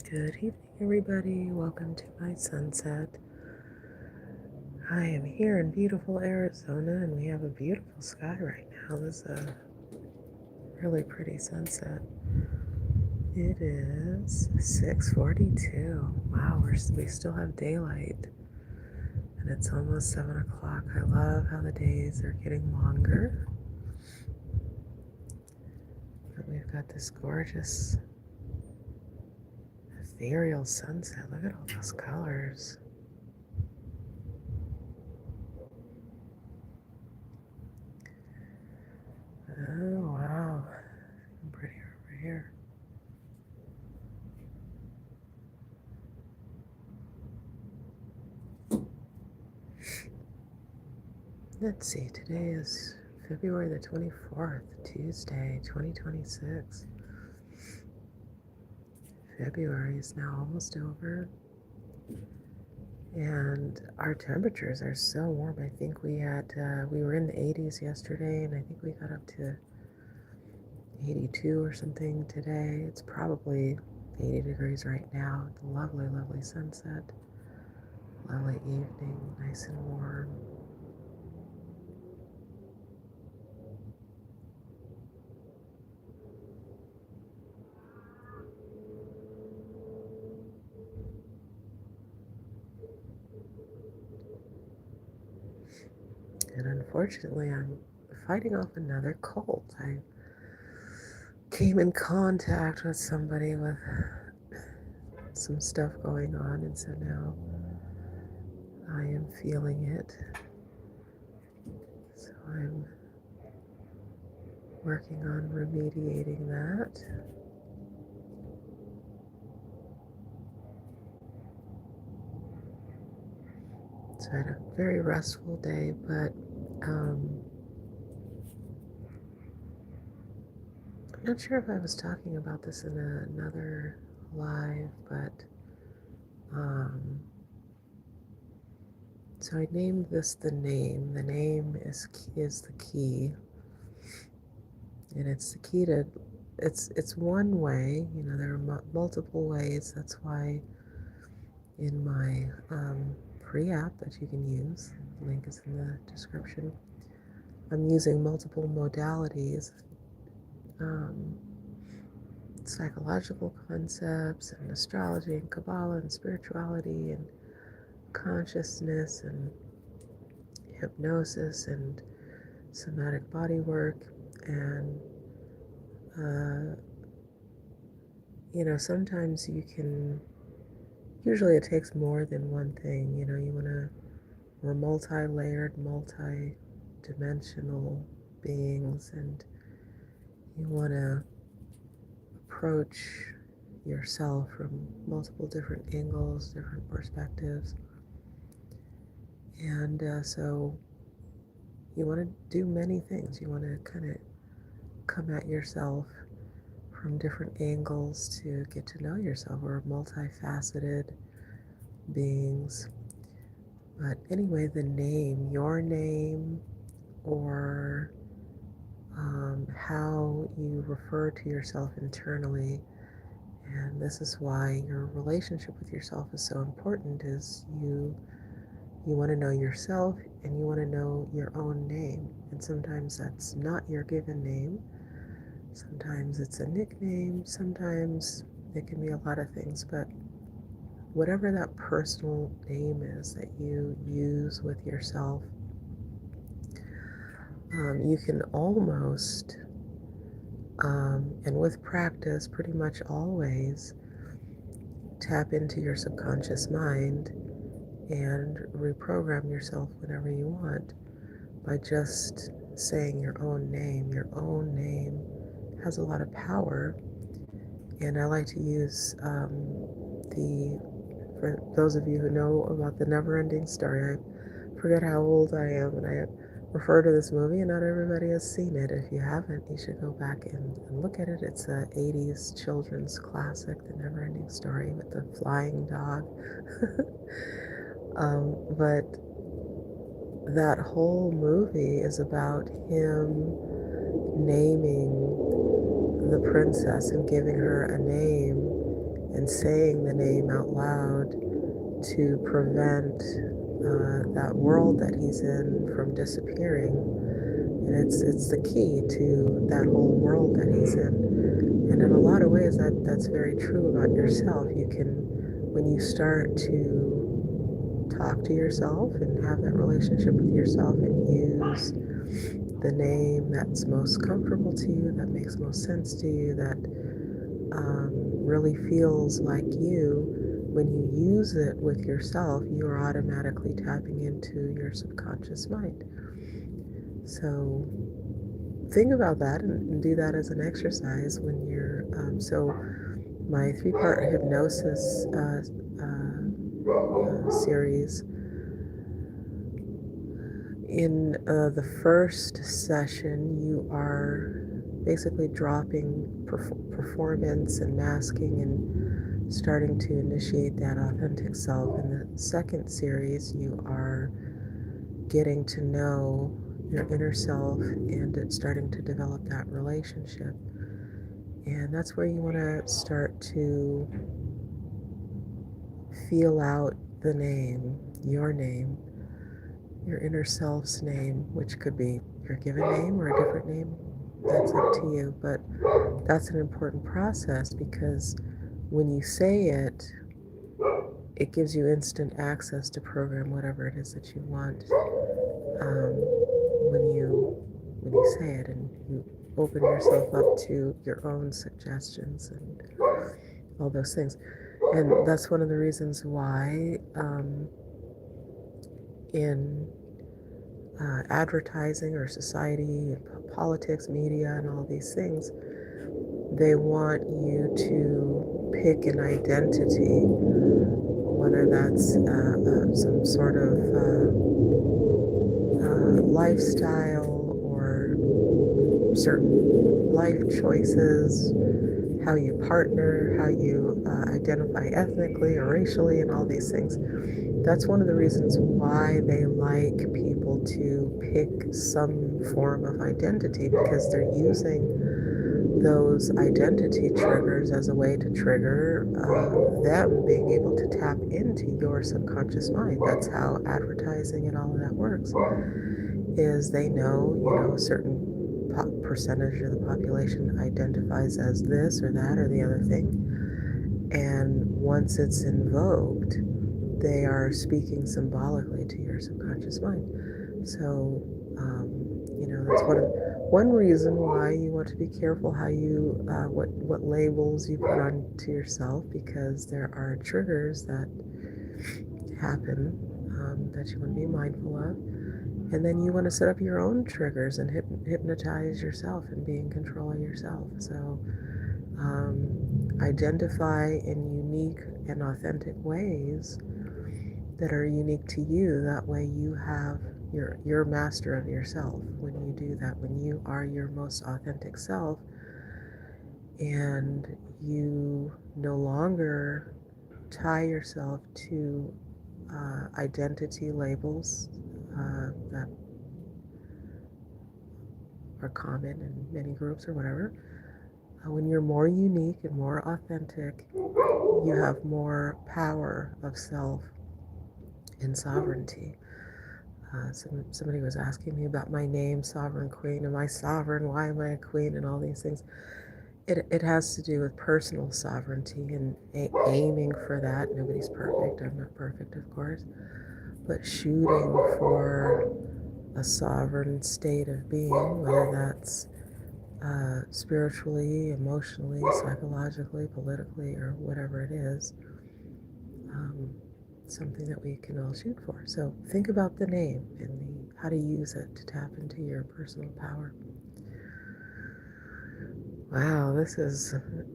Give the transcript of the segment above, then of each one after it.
Good evening, everybody. Welcome to my sunset. I am here in beautiful Arizona, and we have a beautiful sky right now. This is a really pretty sunset. It is 6:42. Wow, we still have daylight, and it's almost 7 o'clock. I love how the days are getting longer. But we've got this gorgeous ethereal sunset. Look at all those colors. Oh, wow. Prettier over here. Let's see, today is February the 24th, Tuesday, 2026. February is now almost over, and our temperatures are so warm. I think we were in the 80s yesterday, and I think we got up to 82 or something today. It's probably 80 degrees right now. Lovely, lovely sunset. Lovely evening, nice and warm. And unfortunately, I'm fighting off another cold. I came in contact with somebody with some stuff going on, and so now I am feeling it. So I'm working on remediating that. So I had a very restful day, but I'm not sure if I was talking about this in another live, but so I named this the name. The name is the key, and it's the key to. It's one way. You know, there are multiple ways. That's why in my free app that you can use, the link is in the description, I'm using multiple modalities, psychological concepts and astrology and Kabbalah and spirituality and consciousness and hypnosis and somatic body work. And sometimes usually it takes more than one thing. We're multi-layered, multi-dimensional beings, and you want to approach yourself from multiple different angles, different perspectives. And so you want to do many things. You want to kind of come at yourself from different angles to get to know yourself. We're multifaceted beings. But anyway, the name, your name, or how you refer to yourself internally, and this is why your relationship with yourself is so important, is you want to know yourself and you want to know your own name. And sometimes that's not your given name. Sometimes it's a nickname. Sometimes it can be a lot of things, but whatever that personal name is that you use with yourself, you can almost, and with practice, pretty much always tap into your subconscious mind and reprogram yourself whenever you want by just saying your own name. Your own name has a lot of power, and I like to use for those of you who know about the never-ending story, I forget how old I am, and I refer to this movie, and not everybody has seen it. If you haven't, you should go back and look at it. It's a 80s children's classic, The Never-Ending Story, with the flying dog. But that whole movie is about him naming the princess and giving her a name and saying the name out loud to prevent that world that he's in from disappearing. And it's the key to that whole world that he's in. And in a lot of ways, that's very true about yourself. You can, when you start to talk to yourself and have that relationship with yourself and use the name that's most comfortable to you, that makes most sense to you, that really feels like you, when you use it with yourself, you are automatically tapping into your subconscious mind. So think about that and do that as an exercise when you're, so my 3-part hypnosis series, in the first session, you are basically dropping performance and masking and starting to initiate that authentic self. In the second series, you are getting to know your inner self and it's starting to develop that relationship. And that's where you want to start to feel out the name, your inner self's name, which could be your given name or a different name. That's up to you. But that's an important process because when you say it, it gives you instant access to program whatever it is that you want. When you say it and you open yourself up to your own suggestions and all those things. And that's one of the reasons why in advertising or society, politics, media, and all these things, they want you to pick an identity, whether that's some sort of lifestyle or certain life choices, how you partner, how you identify ethnically or racially, and all these things. That's one of the reasons why they like people to pick some form of identity, because they're using those identity triggers as a way to trigger them being able to tap into your subconscious mind. That's how advertising and all of that works, is they know, a certain percentage of the population identifies as this or that or the other thing. And once it's invoked, they are speaking symbolically to your subconscious mind. So, that's one reason why you want to be careful how you, what labels you put on to yourself, because there are triggers that happen that you want to be mindful of. And then you want to set up your own triggers and hypnotize yourself and be in control of yourself. So identify in unique and authentic ways that are unique to you. That way you have, you're master of yourself when you do that, when you are your most authentic self and you no longer tie yourself to identity labels that are common in many groups or whatever. When you're more unique and more authentic, you have more power of self and sovereignty. Somebody was asking me about my name, Sovereign Queen. Am I sovereign? Why am I a queen? And all these things. It has to do with personal sovereignty and aiming for that. Nobody's perfect. I'm not perfect, of course. But shooting for a sovereign state of being, whether that's spiritually, emotionally, psychologically, politically, or whatever it is, something that we can all shoot for. So think about the name and how to use it to tap into your personal power. Wow, this is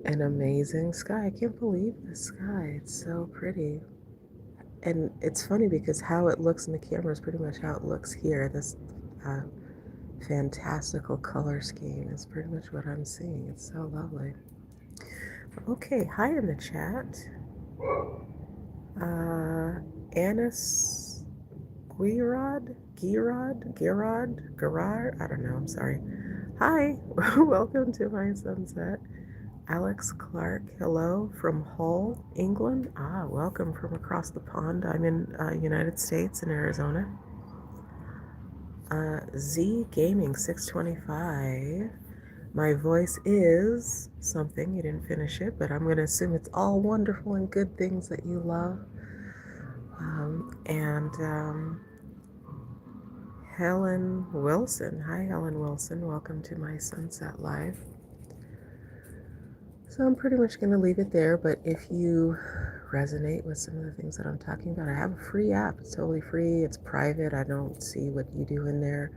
an amazing sky. I can't believe the sky. It's so pretty. And it's funny because how it looks in the camera is pretty much how it looks here. This fantastical color scheme is pretty much what I'm seeing. It's so lovely. Okay, hi in the chat. Anis Guirod, Gerard, I don't know, I'm sorry. Hi, welcome to my sunset. Alex Clark, hello from Hull, England. Welcome from across the pond. I'm in United States in Arizona. Z Gaming 625. My voice is something. You didn't finish it, but I'm going to assume it's all wonderful and good things that you love. And Helen Wilson. Hi, Helen Wilson. Welcome to my Sunset Live. So I'm pretty much going to leave it there, but if you resonate with some of the things that I'm talking about, I have a free app. It's totally free. It's private. I don't see what you do in there.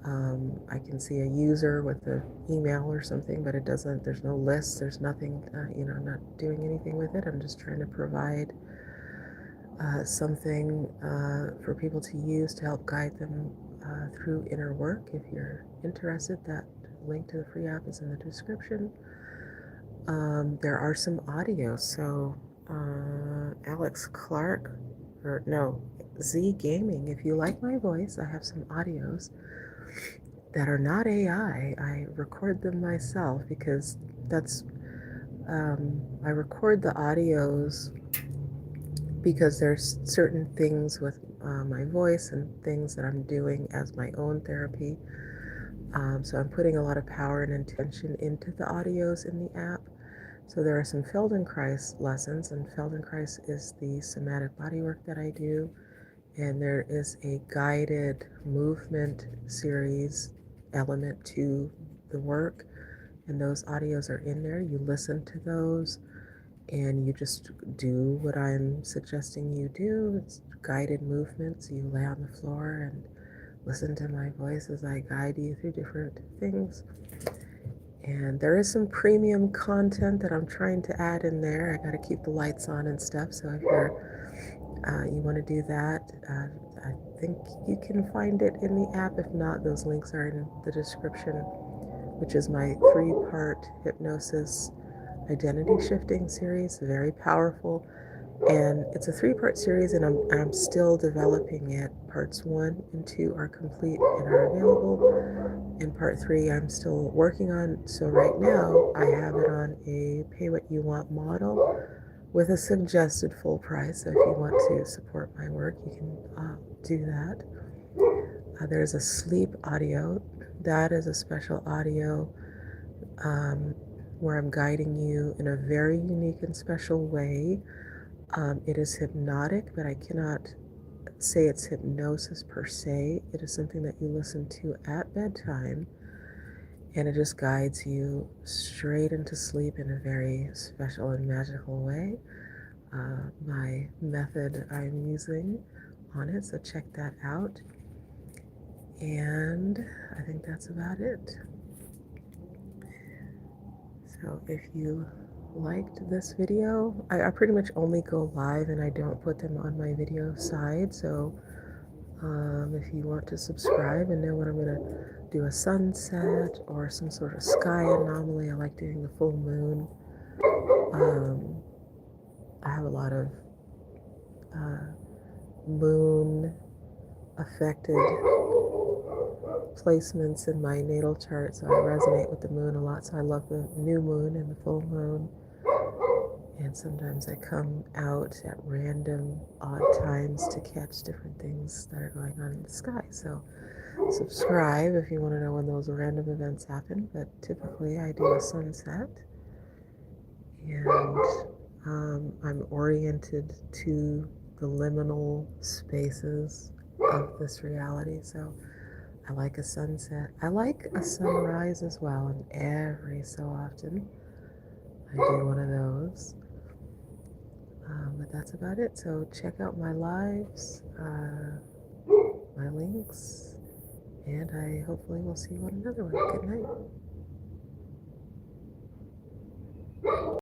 I can see a user with an email or something, but it doesn't, there's no list, there's nothing, I'm not doing anything with it. I'm just trying to provide something for people to use to help guide them through inner work. If you're interested, that link to the free app is in the description. There are some audios. So Alex Clark, or no, Z Gaming, if you like my voice, I have some audios that are not AI. I record them myself because that's, I record the audios because there's certain things with my voice and things that I'm doing as my own therapy. So I'm putting a lot of power and intention into the audios in the app. So there are some Feldenkrais lessons, and Feldenkrais is the somatic bodywork that I do. And there is a guided movement series element to the work. And those audios are in there. You listen to those and you just do what I'm suggesting you do. It's guided movements. You lay on the floor and listen to my voice as I guide you through different things. And there is some premium content that I'm trying to add in there. I got to keep the lights on and stuff. So if you want to do that, I think you can find it in the app. If not, those links are in the description, which is my 3-part hypnosis identity shifting series. Very powerful. And it's a 3-part series, and I'm still developing it. Parts 1 and 2 are complete and are available. In part 3, I'm still working on. So right now, I have it on a pay what you want model with a suggested full price. So if you want to support my work, you can do that. There's a sleep audio. That is a special audio where I'm guiding you in a very unique and special way. It is hypnotic, but I cannot say it's hypnosis per se. It is something that you listen to at bedtime, and it just guides you straight into sleep in a very special and magical way. My method I'm using on it, so check that out. And I think that's about it. So if you liked this video, I pretty much only go live and I don't put them on my video side. So if you want to subscribe and know when I'm going to do a sunset or some sort of sky anomaly, I like doing the full moon. I have a lot of moon affected placements in my natal chart, so I resonate with the moon a lot. So I love the new moon and the full moon. And sometimes I come out at random odd times to catch different things that are going on in the sky. So subscribe if you want to know when those random events happen. But typically I do a sunset, and I'm oriented to the liminal spaces of this reality. So I like a sunset. I like a sunrise as well, and every so often I do one of those. But that's about it. So check out my lives, my links, and I hopefully will see you on another one. Good night.